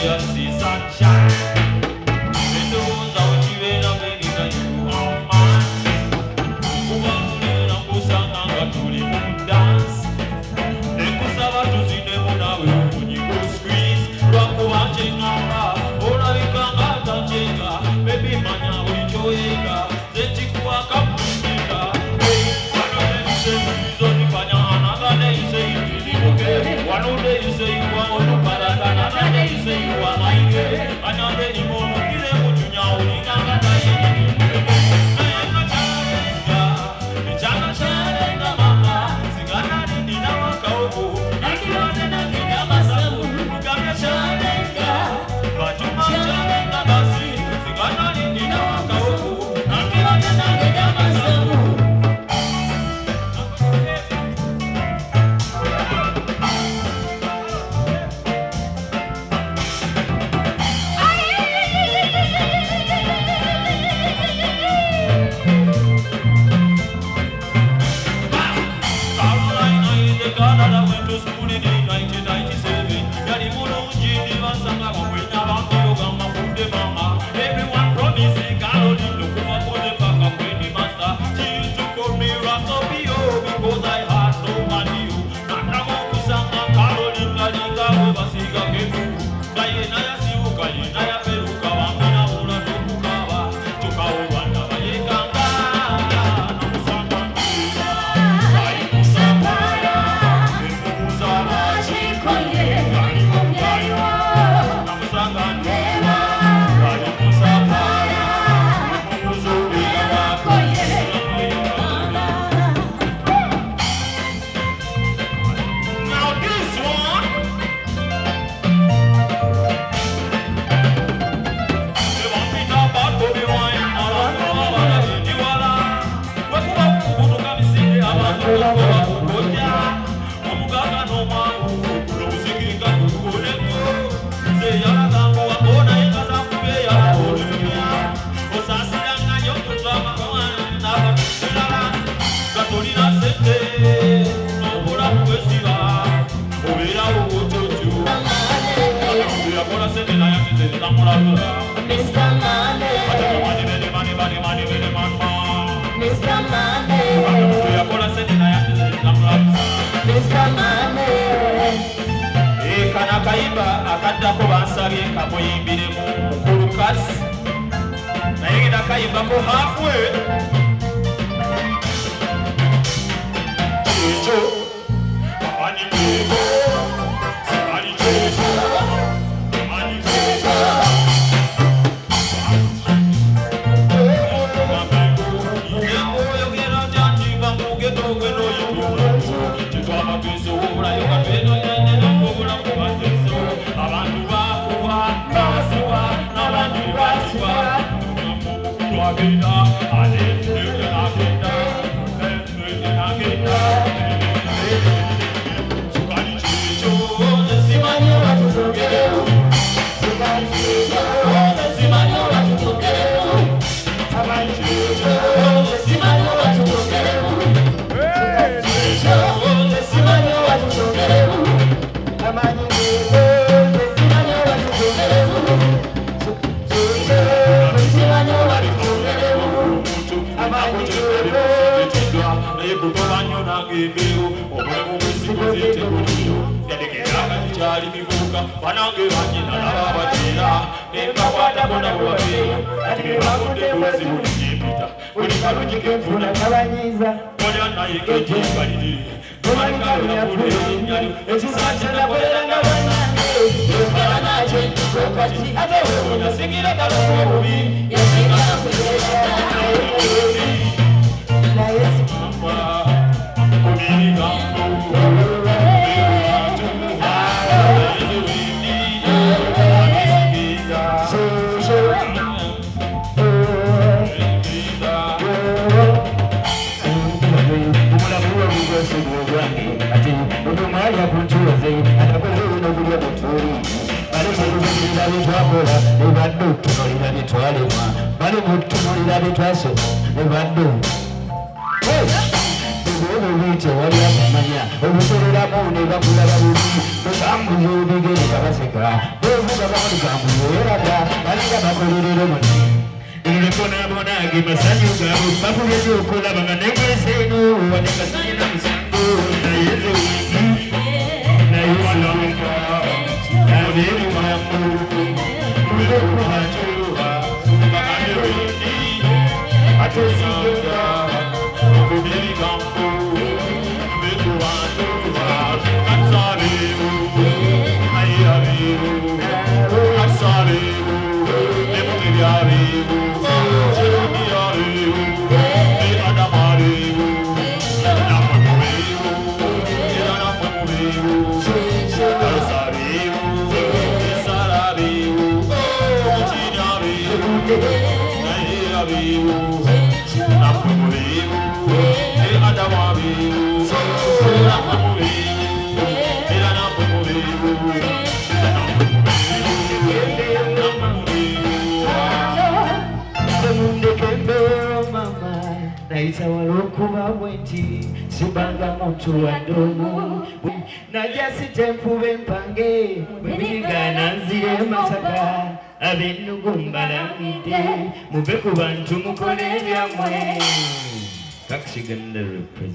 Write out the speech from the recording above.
you see sunshine. When the ones out you in a baby that you are mine. Kubangulela kusanga ngatuli dance. Nekusaba tuzine muna wewe go squeeze. Lwakuba chenganga, ona ikanga tachenga. Baby manya ulichoyega, zechikuwa kapumika. Hey, one day you say you zoni panya, another day you say you feel okay. One day you say you want to paraka, another day you say you want my way. Another day you want to kill a mutunya, unikanga tayi. Akatako bansabye kamuyimbire mu mukulukasi naye ngenda kayimbako halfway ekyo amanyi keko sikali keko amanyi keko oyogera nti bamugendo ogweno oyibula kitwaba twesobola yokatweno yenena obula kubateso abantu bakuba basiba n'abandi basiba twagenda ate nagenda sukali kikyo simanyi batusogerewo sukali kikyo simanyi batusogerewo sukali kikyo simanyi batusogerewo simanyi batusogerewo amanyi banange banyina n'ababateera nembakwatako nabo babeera ati bebagodde bwozi buli gyempita buli kalungi kenfuna kabanyiiza olya naye kejembalirire tomanikalunakulenyali ekisa kyenakoleranga banange embala nakyo okati ate weonya sigira kalungi obubi yasigala kuleera naye sikamba kubigambo Obusoleramu ne bakulaba bubi, bwe bambuza obigere babaseka. abantu bamuberaga balinga bakololero bonna ulekona bona gimasanyu gabo bakubye okulaba nga nekweseno wanegasanyina musango nayezo nayewanonga nabebi mamu ulekuhanjuha bakanewindi atosiyoga okubebi kampu bekuhanjuha katsabebu ayeabebu katsabebu nemutebyabebu naita walokuba bwenti sibanga muntu wadomu najasi tempube mpange bwebigana nzire masaka abenugumbalangide mube ku bantu mukole byamwe. Taxi Gender represent